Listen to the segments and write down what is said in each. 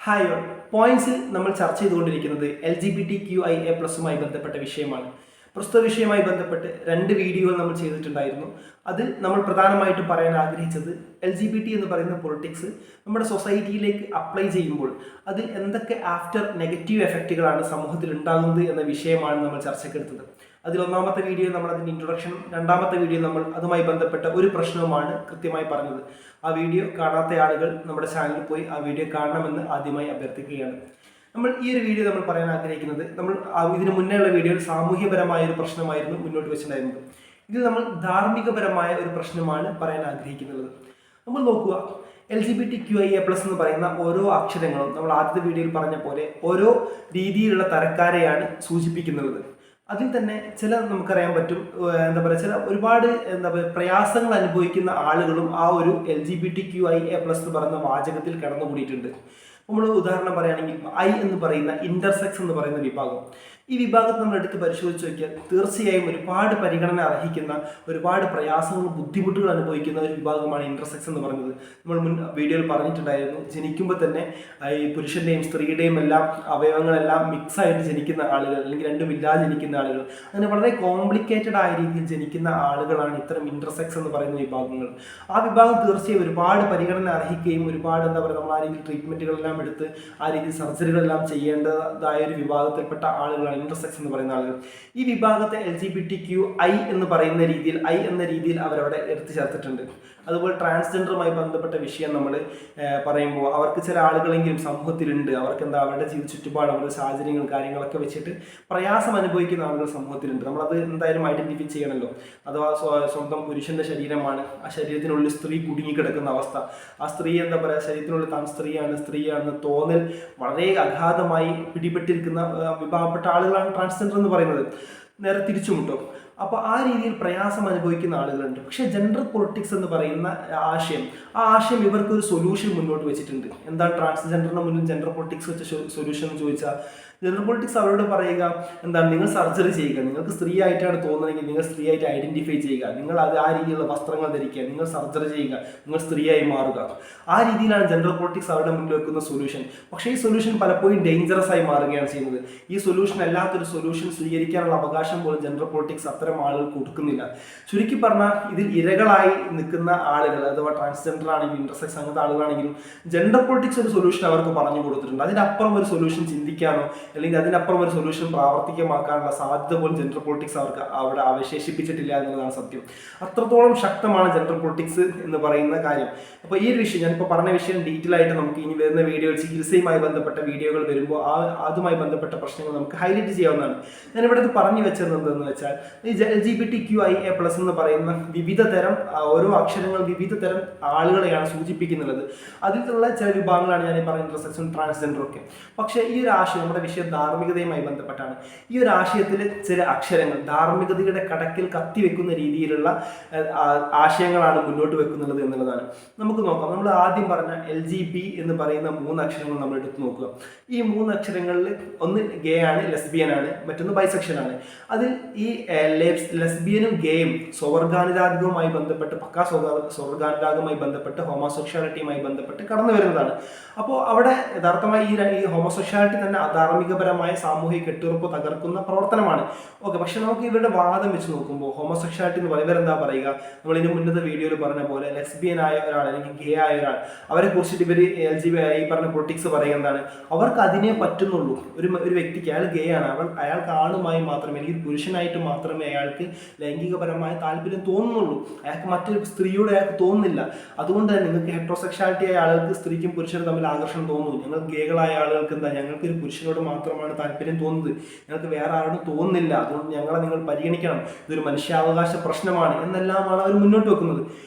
Hi all പോയിന്റ്സിൽ നമ്മൾ ചർച്ച ചെയ്തുകൊണ്ടിരിക്കുന്നത് LGBTQIA+മായി ബന്ധപ്പെട്ട വിഷയമാണ്. പ്രസ്തുത വിഷയവുമായി ബന്ധപ്പെട്ട് 2 വീഡിയോകൾ നമ്മൾ ചെയ്തിട്ടുണ്ടായിരുന്നു. അതിൽ നമ്മൾ പ്രധാനമായിട്ടും പറയാൻ ആഗ്രഹിച്ചത് LGBT എന്ന് പറയുന്ന പൊളിറ്റിക്സ് നമ്മുടെ സൊസൈറ്റിയിലേക്ക് അപ്ലൈ ചെയ്യുമ്പോൾ അതിൽ എന്തൊക്കെ ആഫ്റ്റർ നെഗറ്റീവ് എഫക്റ്റുകളാണ് സമൂഹത്തിൽ ഉണ്ടാകുന്നത് എന്ന വിഷയമാണ് നമ്മൾ ചർച്ചയ്ക്കെടുത്തത്. അതിൽ ഒന്നാമത്തെ വീഡിയോ നമ്മൾ അതിൻ്റെ ഇൻട്രൊഡക്ഷൻ, രണ്ടാമത്തെ വീഡിയോ നമ്മൾ അതുമായി ബന്ധപ്പെട്ട ഒരു പ്രശ്നവുമാണ് കൃത്യമായി പറഞ്ഞത്. ആ വീഡിയോ കാണാത്ത ആളുകൾ നമ്മുടെ ചാനലിൽ പോയി ആ വീഡിയോ കാണണമെന്ന് ആദ്യമായി അഭ്യർത്ഥിക്കുകയാണ്. നമ്മൾ ഈ ഒരു വീഡിയോ നമ്മൾ പറയാൻ ആഗ്രഹിക്കുന്നത്, നമ്മൾ ഇതിന് മുന്നേയുള്ള വീഡിയോയിൽ സാമൂഹ്യപരമായ ഒരു പ്രശ്നമായിരുന്നു മുന്നോട്ട് വെച്ചിട്ടുണ്ടായിരുന്നത്. ഇതിൽ നമ്മൾ ധാർമ്മികപരമായ ഒരു പ്രശ്നമാണ് പറയാൻ ആഗ്രഹിക്കുന്നത്. നമ്മൾ നോക്കുക, LGBTQIA+ എന്ന് പറയുന്ന ഓരോ അക്ഷരങ്ങളും നമ്മൾ ആദ്യത്തെ വീഡിയോയിൽ പറഞ്ഞ പോലെ ഓരോ രീതിയിലുള്ള തരക്കാരെയാണ് സൂചിപ്പിക്കുന്നത്. അതിൽ തന്നെ ചില നമുക്കറിയാൻ പറ്റും, ചില ഒരുപാട് പ്രയാസങ്ങൾ അനുഭവിക്കുന്ന ആളുകളും ആ ഒരു LGBTQIA+ എന്ന് പറയുന്ന വാചകത്തിൽ കടന്നുകൂടിയിട്ടുണ്ട്. നമ്മൾ ഉദാഹരണം പറയുകയാണെങ്കിൽ എന്ന് പറയുന്ന ഇന്റർസെക്സ് എന്ന് പറയുന്ന വിഭാഗം, ഈ വിഭാഗത്തെ നമ്മൾ എടുത്ത് പരിശോധിച്ച് നോക്കിയാൽ തീർച്ചയായും ഒരുപാട് പരിഗണന അർഹിക്കുന്ന, ഒരുപാട് പ്രയാസങ്ങളും ബുദ്ധിമുട്ടുകൾ അനുഭവിക്കുന്ന ഒരു വിഭാഗമാണ് ഇന്റർസെക്സ് എന്ന് പറയുന്നത്. നമ്മൾ മുൻ വീഡിയോയിൽ പറഞ്ഞിട്ടുണ്ടായിരുന്നു, ജനിക്കുമ്പോൾ തന്നെ ഈ പുരുഷൻ്റെയും സ്ത്രീയുടെയും എല്ലാം അവയവങ്ങളെല്ലാം മിക്സ് ആയിട്ട് ജനിക്കുന്ന ആളുകൾ, അല്ലെങ്കിൽ രണ്ടും ഇല്ലാതെ ജനിക്കുന്ന ആളുകൾ, അങ്ങനെ വളരെ കോംപ്ലിക്കേറ്റഡ് ആയ രീതിയിൽ ജനിക്കുന്ന ആളുകളാണ് ഇത്തരം ഇന്റർസെക്സ് എന്ന് പറയുന്ന വിഭാഗങ്ങൾ. ആ വിഭാഗം തീർച്ചയായും ഒരുപാട് പരിഗണന അർഹിക്കുകയും ഒരുപാട് നമ്മൾ ആ രീതിയിൽ ട്രീറ്റ്മെൻറ്റുകളെല്ലാം എടുത്ത് ആ രീതിയിൽ സർജറികളെല്ലാം ചെയ്യേണ്ടതായ ഒരു വിഭാഗത്തിൽപ്പെട്ട ആളുകളാണ് ഇന്റർസെക്സ് എന്ന് പറയുന്ന ആളുകൾ. ഈ വിഭാഗത്തെ LGBTQI എന്ന് പറയുന്ന രീതിയിൽ എന്ന രീതിയിൽ അവരവിടെ എടുത്തു ചേർത്തിട്ടുണ്ട്. അതുപോലെ ട്രാൻസ്ജെൻഡറുമായി ബന്ധപ്പെട്ട വിഷയം നമ്മൾ പറയുമ്പോൾ അവർക്ക് ചില ആളുകളെങ്കിലും സമൂഹത്തിലുണ്ട്. അവർക്ക് അവരുടെ ജീവിത ചുറ്റുപാട്, അവരുടെ സാഹചര്യങ്ങൾ, കാര്യങ്ങളൊക്കെ വെച്ചിട്ട് പ്രയാസം അനുഭവിക്കുന്ന ആളുകൾ സമൂഹത്തിലുണ്ട്. നമ്മളത് എന്തായാലും ഐഡന്റിഫൈ ചെയ്യണമല്ലോ. അഥവാ സ്വന്തം പുരുഷന്റെ ശരീരമാണ്, ആ ശരീരത്തിനുള്ളിൽ സ്ത്രീ കുടുങ്ങിക്കിടക്കുന്ന അവസ്ഥ, ആ സ്ത്രീ ശരീരത്തിനുള്ളിൽ താൻ സ്ത്രീയാണെന്ന് തോന്നൽ വളരെ അഗാധമായി പിടിപെട്ടിരിക്കുന്ന വിഭാഗപ്പെട്ട ആളുകളാണ് ട്രാൻസ്ജെൻഡർ എന്ന് പറയുന്നത്. നേരെ തിരിച്ചുമുട്ടോ. അപ്പോൾ ആ രീതിയിൽ പ്രയാസം അനുഭവിക്കുന്ന ആളുകളുണ്ട്. പക്ഷേ ജെൻഡർ പൊളിറ്റിക്സ് എന്ന് പറയുന്ന ആ ആശയം ഇവർക്കൊരു സൊല്യൂഷൻ മുന്നോട്ട് വെച്ചിട്ടുണ്ട്. എന്താണ് ട്രാൻസ്ജെൻഡറിന് മുന്നിൽ ജെൻഡർ പൊളിറ്റിക്സ് വെച്ച സൊല്യൂഷൻ എന്ന് ചോദിച്ചാൽ, ജെൻഡർ പൊളിറ്റിക്സ് അവരോട് പറയുക നിങ്ങൾ സർജറി ചെയ്യുക, നിങ്ങൾക്ക് സ്ത്രീ ആയിട്ടാണ് തോന്നുന്നതെങ്കിൽ നിങ്ങൾ സ്ത്രീ ആയിട്ട് ഐഡന്റിഫൈ ചെയ്യുക, നിങ്ങൾ അത് ആ രീതിയിലുള്ള വസ്ത്രങ്ങൾ ധരിക്കുക, നിങ്ങൾ സർജറി ചെയ്യുക, നിങ്ങൾ സ്ത്രീയായി മാറുക. ആ രീതിയിലാണ് ജെൻഡർ പൊളിറ്റിക്സ് അവരുടെ മുന്നിൽ വെക്കുന്ന സൊല്യൂഷൻ. പക്ഷേ ഈ സൊല്യൂഷൻ പലപ്പോഴും ഡേഞ്ചറസ് ആയി മാറുകയാണ് ചെയ്യുന്നത്. ഈ സൊല്യൂഷൻ അല്ലാത്തൊരു സൊല്യൂഷൻ സ്വീകരിക്കാനുള്ള അവകാശം പോലും ജെൻഡർ പൊളിറ്റിക്സ് അത്തരം ആളുകൾ കൊടുക്കുന്നില്ല. ചുരുക്കി പറഞ്ഞാൽ ഇതിൽ ഇരകളായി നിൽക്കുന്ന ആളുകൾ, അഥവാ ട്രാൻസ്ജെൻഡർ ആണെങ്കിലും ഇന്റർസെക്സ് അങ്ങനത്തെ ആളുകളാണെങ്കിലും ജെൻഡർ പൊളിറ്റിക്സ് ഒരു സൊല്യൂഷൻ അവർക്ക് പറഞ്ഞു കൊടുത്തിട്ടുണ്ട്. അതിനപ്പുറം ഒരു സൊല്യൂഷൻ ചിന്തിക്കാനോ അല്ലെങ്കിൽ അതിനപ്പുറം ഒരു സൊല്യൂഷൻ പ്രാവർത്തികമാക്കാനുള്ള സാധ്യത പോലും ജെൻഡർ പൊളിറ്റിക്സ് അവർക്ക് അവിടെ അവശേഷിപ്പിച്ചിട്ടില്ല എന്നുള്ളതാണ് സത്യം. അത്രത്തോളം ശക്തമാണ് ജെൻഡർ പൊളിറ്റിക്സ് എന്ന് പറയുന്ന കാര്യം. അപ്പോൾ ഈ ഒരു വിഷയം, ഞാനിപ്പോൾ പറഞ്ഞ വിഷയം ഡീറ്റെയിൽ ആയിട്ട് നമുക്ക് ഇനി വരുന്ന വീഡിയോയിൽ, ചികിത്സയുമായി ബന്ധപ്പെട്ട വീഡിയോകൾ വരുമ്പോൾ അതുമായി ബന്ധപ്പെട്ട പ്രശ്നങ്ങൾ നമുക്ക് ഹൈലൈറ്റ് ചെയ്യാവുന്നതാണ്. ഞാനിവിടെ ഇത് പറഞ്ഞു വെച്ചത് എന്തെന്ന് വെച്ചാൽ, ഈ LGBTQIA+ എന്ന് പറയുന്ന വിവിധ തരം ഓരോ അക്ഷരങ്ങൾ വിവിധ തരം ആളുകളെയാണ് സൂചിപ്പിക്കുന്നത്. അതിലുള്ള ചില വിഭാഗങ്ങളാണ് ഞാൻ ഈ പറഞ്ഞ ഇന്റർസെക്സും ട്രാൻസ്ജെൻഡറും ഒക്കെ. പക്ഷേ ഈ ഒരു ആശയം, നമ്മുടെ വിഷയം ധാർമ്മികതയുമായി ബന്ധപ്പെട്ടാണ്. ഈ ഒരു ആശയത്തിൽ ചില അക്ഷരങ്ങൾ ധാർമ്മികതയുടെ കടക്കിൽ കത്തിവെക്കുന്ന രീതിയിലുള്ള ആശയങ്ങളാണ് മുന്നോട്ട് വെക്കുന്നത് എന്നുള്ളതാണ്. നമുക്ക് നോക്കാം. നമ്മൾ ആദ്യം പറഞ്ഞ LGB എന്ന് പറയുന്ന 3 അക്ഷരങ്ങൾ നമ്മൾ എടുത്ത് നോക്കുക. ഈ 3 അക്ഷരങ്ങളിൽ ഒന്ന് ഗേ ആണ്, ലെസ്ബിയൻ ആണ്, മറ്റൊന്ന് ബൈസെക്ഷൽ ആണ്. അതിൽ ഈ ലെസ്ബിയനും ഗേയും സ്വർഗാനുരാഗവുമായി ബന്ധപ്പെട്ട്, സ്വർഗാനുരാഗവുമായി ബന്ധപ്പെട്ട്, ഹോമോസെക്ഷാലിറ്റിയുമായി ബന്ധപ്പെട്ട് കടന്നു വരുന്നതാണ്. അപ്പോൾ അവിടെ യഥാർത്ഥമായി ഈ ഹോമോസെക്ഷാലിറ്റി തന്നെ അധാർമികപരമായ സാമൂഹിക കെട്ടുറപ്പ് തകർക്കുന്ന പ്രവർത്തനമാണ്. ഓക്കെ, പക്ഷെ നമുക്ക് ഇവരുടെ വാദം വെച്ച് നോക്കുമ്പോൾ ഹോമോസെക്ഷാലിറ്റി എന്ന് പറയുമ്പോൾ ഇവരെന്താ പറയുക, നമ്മൾ ഇതിന് മുന്നത്തെ വീഡിയോയിൽ പറഞ്ഞ പോലെ ലെസ്ബിയൻ ആയ ഒരാൾ അല്ലെങ്കിൽ ഗേ ആയ ഒരാൾ, അവരെ കുറിച്ചിട്ട് ഇവർ ഈ പറഞ്ഞ പൊളിറ്റിക്സ് പറയുക എന്താണ്, അവർക്ക് അതിനെ പറ്റുന്നുള്ളൂ. ഒരു വ്യക്തിക്ക്, അയാൾ ഗേ ആണ്, അയാൾക്ക് ആണുമായി മാത്രമേ, അല്ലെങ്കിൽ പുരുഷനായിട്ട് മാത്രമേ അയാൾക്ക് ലൈംഗികപരമായ താല്പര്യം തോന്നുന്നുള്ളൂ. അയാൾക്ക് മറ്റൊരു സ്ത്രീയോട് അയാൾക്ക് തോന്നുന്നില്ല. അതുകൊണ്ട് തന്നെ നിങ്ങൾക്ക് ഹെട്രോസെക്ഷാലിറ്റി ആയ ആളുകൾക്ക് സ്ത്രീക്കും പുരുഷനും തമ്മിൽ ആകർഷണം തോന്നുന്നു. ഞങ്ങൾ ഗേകളായ ആളുകൾക്ക് ഞങ്ങൾക്ക് ഒരു പുരുഷനോട് മാത്രമാണ് താല്പര്യം തോന്നുന്നത്, ഞങ്ങൾക്ക് വേറെ ആരോടും തോന്നുന്നില്ല, അതുകൊണ്ട് ഞങ്ങളെ നിങ്ങൾ പരിഗണിക്കണം, ഇതൊരു മനുഷ്യാവകാശ പ്രശ്നമാണ് എന്നെല്ലാമാണ് അവർ മുന്നോട്ട് വെക്കുന്നത്.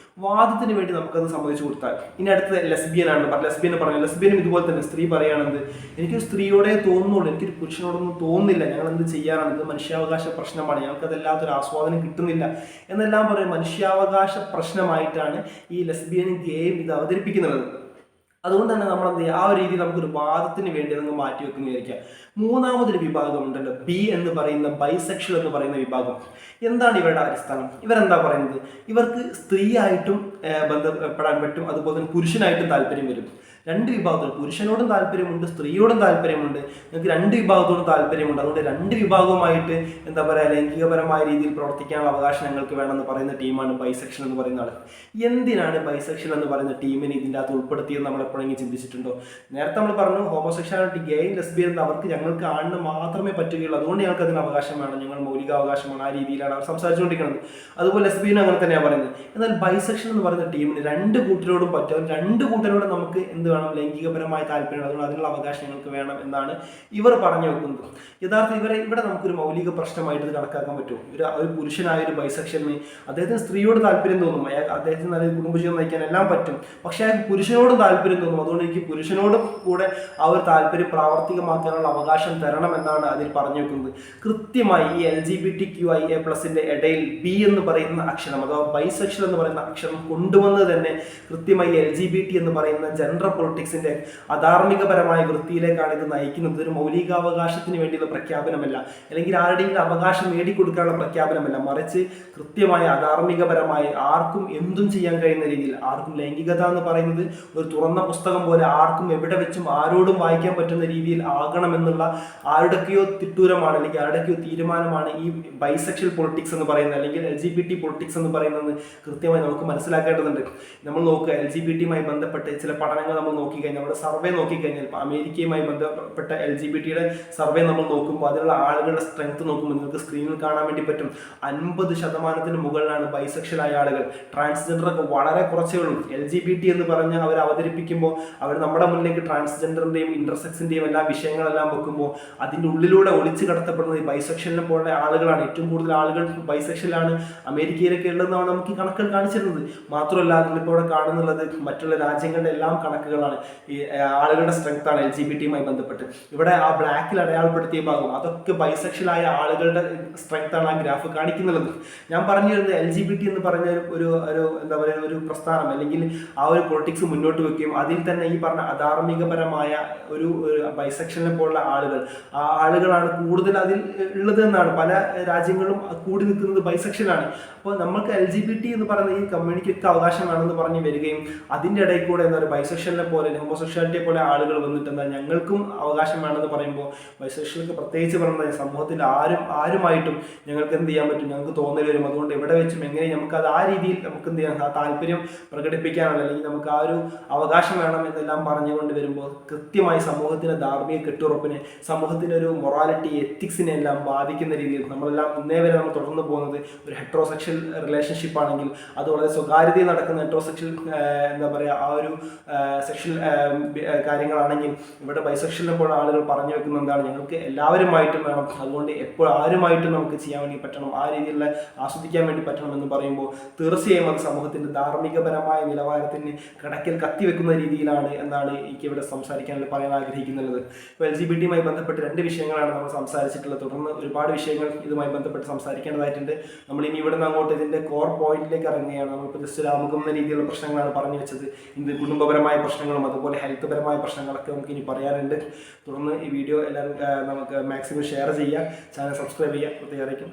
വാദത്തിന് വേണ്ടി നമുക്കത് സമ്മതിച്ചു കൊടുത്താൽ, ഇനി അടുത്ത ലെസ്ബിയൻ ആണ്. ലെസ്ബിയനും ഇതുപോലെ തന്നെ സ്ത്രീ പറയുകയാണെന്ത്, എനിക്കൊരു സ്ത്രീയോടെ തോന്നുന്നുള്ളൂ, എനിക്കൊരു പുരുഷനോടൊന്നും തോന്നുന്നില്ല, ഞങ്ങൾ എന്ത് ചെയ്യാനാണ്, ഇത് മനുഷ്യാവകാശ പ്രശ്നമാണ്, ഞങ്ങൾക്കതല്ലാത്തൊരു ആസ്വാദനം കിട്ടുന്നില്ല എന്നെല്ലാം പറയും. മനുഷ്യാവകാശ പ്രശ്നമായിട്ടാണ് ഈ ലെസ്ബിയനും ഗേയും ഇത് അവതരിപ്പിക്കുന്നത്. അതുകൊണ്ട് തന്നെ നമ്മൾ എന്ത് ചെയ്യുക, ആ ഒരു രീതി നമുക്കൊരു വാദത്തിന് വേണ്ടി നമുക്ക് മാറ്റി വെക്കുന്നതായിരിക്കാം. മൂന്നാമതൊരു വിഭാഗം ഉണ്ടല്ലോ, ബി എന്ന് പറയുന്ന ബൈസെക്ഷൽ എന്ന് പറയുന്ന വിഭാഗം. എന്താണ് ഇവരുടെ അടിസ്ഥാനം? ഇവരെന്താ പറയുന്നത്, ഇവർക്ക് സ്ത്രീയായിട്ടും ബന്ധപ്പെടാൻ പറ്റും, അതുപോലെ തന്നെ പുരുഷനായിട്ടും താല്പര്യം വരും. രണ്ട് വിഭാഗത്തോട്, പുരുഷനോടും താല്പര്യമുണ്ട്, സ്ത്രീയോടും താല്പര്യമുണ്ട്, നിങ്ങൾക്ക് രണ്ട് വിഭാഗത്തോടും താല്പര്യമുണ്ട്. അതുകൊണ്ട് രണ്ട് വിഭാഗവുമായിട്ട് എന്താ പറയുക, ലൈംഗികപരമായ രീതിയിൽ പ്രവർത്തിക്കാനുള്ള അവകാശം ഞങ്ങൾക്ക് വേണമെന്ന് പറയുന്ന ടീമാണ് ബൈസെക്ഷൻ എന്ന് പറയുന്ന ആൾ. എന്തിനാണ് ബൈസെക്ഷൻ എന്ന് പറയുന്ന ടീമിനെ ഇതിൻ്റെ അകത്ത് ഉൾപ്പെടുത്തിയെന്ന് നമ്മൾ എപ്പോഴെങ്കിലും ചിന്തിച്ചിട്ടുണ്ടോ? നേരത്തെ നമ്മൾ പറഞ്ഞു ഹോമോസെക്ഷാലിറ്റി, ഗെയിം, ലെസ്ബിയൻ അവർക്ക് ഞങ്ങൾക്ക് ആണിന് മാത്രമേ പറ്റുകയുള്ളൂ, അതുകൊണ്ട് ഞങ്ങൾക്ക് അതിന് അവകാശം വേണം, ഞങ്ങൾ മൗലികാവകാശമാണ്, ആ രീതിയിലാണ് അവർ സംസാരിച്ചുകൊണ്ടിരിക്കുന്നത്. അതുപോലെ ലെസ്ബിയനും അങ്ങനെ തന്നെയാണ് പറയുന്നത്. എന്നാൽ ബൈസെക്ഷൻ എന്ന് പറയുന്ന ടീമിന് രണ്ട് കൂട്ടരോടും പറ്റും, രണ്ട് കൂട്ടരോടും നമുക്ക് എന്ത് വേണം, ലൈംഗികപരമായ താല്പര്യം, അതുകൊണ്ട് അതിനുള്ള അവകാശം ഞങ്ങൾക്ക് വേണം എന്നാണ് ഇവർ പറഞ്ഞു വെക്കുന്നത്. യഥാർത്ഥം ഇവിടെ നമുക്കൊരു മൗലിക പ്രശ്നമായിട്ട് ഇത് കണക്കാക്കാൻ പറ്റും. ഒരു പുരുഷനായ ഒരു ബൈസെക്ഷന് അദ്ദേഹത്തിന് സ്ത്രീയോട് താല്പര്യം തോന്നും, അദ്ദേഹത്തിന് നല്ല കുടുംബജീവനം നയിക്കാൻ എല്ലാം പറ്റും, പക്ഷേ അയാൾക്ക് പുരുഷനോടും താല്പര്യം തോന്നും, അതുകൊണ്ട് എനിക്ക് പുരുഷനോടും കൂടെ ആ ഒരു താല്പര്യം പ്രാവർത്തികമാക്കാനുള്ള അവകാശം തരണം എന്നാണ് അതിൽ പറഞ്ഞു വെക്കുന്നത്. കൃത്യമായി ഈ LGBTQIA+ ഇടയിൽ ബി എന്ന് പറയുന്ന അക്ഷരം അഥവാ ബൈസെക്ഷൽ എന്ന് പറയുന്ന അക്ഷരം കൊണ്ടുവന്നത് തന്നെ കൃത്യമായി LGBT എന്ന് പറയുന്ന ജെൻഡർ പൊളിറ്റിക്സിന്റെ അധാർമികപരമായ വൃത്തിയിലേക്കാണ് ഇത് നയിക്കുന്നത്. ഒരു മൗലികാവകാശത്തിന് വേണ്ടിയുള്ള പ്രഖ്യാപനമല്ല, അല്ലെങ്കിൽ ആരുടെയും അവകാശം നേടിക്കൊടുക്കാനുള്ള പ്രഖ്യാപനമല്ല, മറിച്ച് കൃത്യമായ അധാർമികപരമായി ആർക്കും എന്തും ചെയ്യാൻ കഴിയുന്ന രീതിയിൽ, ആർക്കും ലൈംഗികത എന്ന് പറയുന്നത് ഒരു തുറന്ന പുസ്തകം പോലെ ആർക്കും എവിടെ വെച്ചും ആരോടും വായിക്കാൻ പറ്റുന്ന രീതിയിൽ ആകണമെന്നുള്ള ആരുടെയൊക്കെയോ തിട്ടൂരമാണ്, അല്ലെങ്കിൽ ആരുടെയൊക്കെയോ തീരുമാനമാണ് ഈ ബൈസെക്ഷൽ പൊളിറ്റിക്സ് എന്ന് പറയുന്നത്, അല്ലെങ്കിൽ LGBT പൊളിറ്റിക്സ് എന്ന് പറയുന്നത് കൃത്യമായി നമുക്ക് മനസ്സിലാക്കേണ്ടതുണ്ട്. നമ്മൾ നോക്കുക, LGBT-യുമായി ബന്ധപ്പെട്ട് ചില പഠനങ്ങൾ നമ്മൾ നോക്കിക്കഴിഞ്ഞാൽ, നമ്മുടെ സർവേ നോക്കിക്കഴിഞ്ഞാൽ, ഇപ്പോൾ അമേരിക്കയുമായി ബന്ധപ്പെട്ട LGBT-യുടെ സർവേ നമ്മൾ നോക്കുമ്പോൾ അതിലുള്ള ആളുകളുടെ സ്ട്രെങ്ത് നോക്കുമ്പോൾ നിങ്ങൾക്ക് സ്ക്രീനിൽ കാണാൻ വേണ്ടി പറ്റും. 50% മുകളിലാണ് ബൈസെക്ഷലായ ആളുകൾ. ട്രാൻസ്ജെൻഡറൊക്കെ വളരെ കുറച്ചേ ഉള്ളൂ. LGBT എന്ന് പറഞ്ഞ് അവർ അവതരിപ്പിക്കുമ്പോൾ അവർ നമ്മുടെ മുന്നിലേക്ക് ട്രാൻസ്ജെൻഡറിന്റെയും ഇന്റർസെക്സിന്റെയും എല്ലാ വിഷയങ്ങളെല്ലാം വെക്കുമ്പോൾ അതിൻ്റെ ഉള്ളിലൂടെ ഒളിച്ചു കടത്തപ്പെടുന്നത് ഈ ബൈസെക്ഷലിനെ പോലെ ആളുകളാണ്. ഏറ്റവും കൂടുതൽ ആളുകൾ ബൈസെക്ഷലാണ് അമേരിക്കയിലൊക്കെ ഉള്ളതെന്നാണ് നമുക്ക് ഈ കണക്കുകൾ കാണിച്ചിരുന്നത്. മാത്രമല്ല അതിലിപ്പോൾ ഇവിടെ കാണുന്നുള്ളത് മറ്റുള്ള രാജ്യങ്ങളുടെ എല്ലാം കണക്കുകളാണ്. ഈ ആളുകളുടെ സ്ട്രെങ്ത് ആണ് LGBT-യുമായി ബന്ധപ്പെട്ട്. ഇവിടെ ആ ബ്ലാക്കിൽ അടയാളപ്പെടുത്തിയ ഭാഗം അതൊക്കെ ബൈസെക്ഷലായ ആളുകളുടെ സ്ട്രെങ്ത് ആണ് ആ ഗ്രാഫ് കാണിക്കുന്നുള്ളത്. ഞാൻ പറഞ്ഞു വരുന്നത് LGBT എന്ന് പറഞ്ഞ ഒരു എന്താ പറയുക, ഒരു പ്രസ്ഥാനം അല്ലെങ്കിൽ ആ ഒരു പൊളിറ്റിക്സ് മുന്നോട്ട് വെക്കുകയും അതിൽ തന്നെ ഈ പറഞ്ഞ അധാർമികപരമായ ഒരു ബൈസെക്ഷനെ പോലുള്ള ആളുകൾ, ആ ആളുകളാണ് കൂടുതൽ അതിൽ ഉള്ളത് എന്നാണ്. പല രാജ്യങ്ങളും കൂടി നിൽക്കുന്നത് ബൈസെക്ഷനാണ്. അപ്പോൾ നമുക്ക് LGBT എന്ന് പറയുന്ന ഈ കമ്മ്യൂണിറ്റിക്ക് അവകാശമാണെന്ന് പറഞ്ഞ് വരികയും അതിൻ്റെ ഇടയിൽ കൂടെ എന്താ പറയുക ബൈസെക്ഷനെ പോലെ ഹോമോസെക്ഷാലിറ്റിയെ പോലെ ആളുകൾ വന്നിട്ട് എന്താ ഞങ്ങൾക്കും അവകാശം വേണമെന്ന് പറയുമ്പോൾ ബൈസെക്ഷലുകൾക്ക് പ്രത്യേകിച്ച് പറയുന്നത് സമൂഹത്തിൽ ആരുമായിട്ടും ഞങ്ങൾക്ക് എന്ത് ചെയ്യാൻ പറ്റും, ഞങ്ങൾക്ക് തോന്നൽ വരും. അതുകൊണ്ട് എവിടെ വെച്ചും എങ്ങനെ നമുക്ക് അത് ആ രീതിയിൽ നമുക്ക് എന്ത് ചെയ്യാം, ആ താല്പര്യം പ്രകടിപ്പിക്കാനുള്ള അല്ലെങ്കിൽ നമുക്ക് ആ ഒരു അവകാശം വേണം എന്നെല്ലാം പറഞ്ഞുകൊണ്ട് വരുമ്പോൾ കൃത്യമായി സമൂഹത്തിൻ്റെ ധാർമ്മിക കെട്ടുറപ്പിനെ, സമൂഹത്തിൻ്റെ ഒരു മൊറാലിറ്റി, എത്തിക്സിനെ എല്ലാം ബാധിക്കുന്ന രീതിയിൽ നമ്മളെല്ലാം ഇന്നേ വരെ നമ്മൾ തുടർന്ന് പോകുന്നത് ഒരു ഹെട്രോസെക്ഷൽ റിലേഷൻഷിപ്പ് ആണെങ്കിൽ അത് വളരെ സ്വകാര്യതയിൽ നടക്കുന്ന ഹെട്രോസെക്ഷൽ എന്താ പറയുക ആ ഒരു സെക്ഷൽ കാര്യങ്ങളാണെങ്കിൽ ഇവിടെ ബൈസെക്ഷലിനെ പോലെ ആളുകൾ പറഞ്ഞു വെക്കുന്ന എന്താണ്, ഞങ്ങൾക്ക് എല്ലാവരുമായിട്ടും വേണം, അതുകൊണ്ട് എപ്പോൾ ആരുമായിട്ടും നമുക്ക് ചെയ്യാൻ വേണ്ടി പറ്റണം, ആ രീതിയിലുള്ള ആസ്വദിക്കാൻ വേണ്ടി പറ്റണം എന്ന് പറയുമ്പോൾ തീർച്ചയായും അത് സമൂഹത്തിൻ്റെ ധാർമ്മികപരമായ നിലവാരത്തിന് കടക്കിൽ കത്തിവെക്കുന്ന രീതിയിലാണ് എന്നാണ് എനിക്ക് ഇവിടെ സംസാരിക്കാനുള്ള പറയാൻ ആഗ്രഹിക്കുന്നത്. ഇപ്പോൾ LGBT-യുമായി ബന്ധപ്പെട്ട് രണ്ട് വിഷയങ്ങളാണ് നമ്മൾ സംസാരിച്ചിട്ടുള്ളത്. തുടർന്ന് ഒരുപാട് വിഷയങ്ങൾ ഇതുമായി ബന്ധപ്പെട്ട് സംസാരിക്കേണ്ടതായിട്ടുണ്ട്. നമ്മൾ ഇനി ഇവിടെ നിന്ന് അങ്ങോട്ട് ഇതിൻ്റെ കോർ പോയിന്റിലേക്ക് ഇറങ്ങുകയാണ്. നമ്മളിപ്പോൾ ജസ്റ്റ് ഒരു ആമുഖം എന്ന രീതിയിലുള്ള പ്രശ്നങ്ങളാണ് പറഞ്ഞു വെച്ചത്. ഇത് കുടുംബപരമായ പ്രശ്നങ്ങളും അതുപോലെ ഹെൽത്ത് പരമായ പ്രശ്നങ്ങളൊക്കെ നമുക്ക് ഇനി പറയാനുണ്ട്. തുടർന്ന് ഈ വീഡിയോ എല്ലാവരും നമുക്ക് മാക്സിമം ഷെയർ ചെയ്യുക, ചാനൽ സബ്സ്ക്രൈബ് ചെയ്യുക, പ്രത്യേകിച്ചും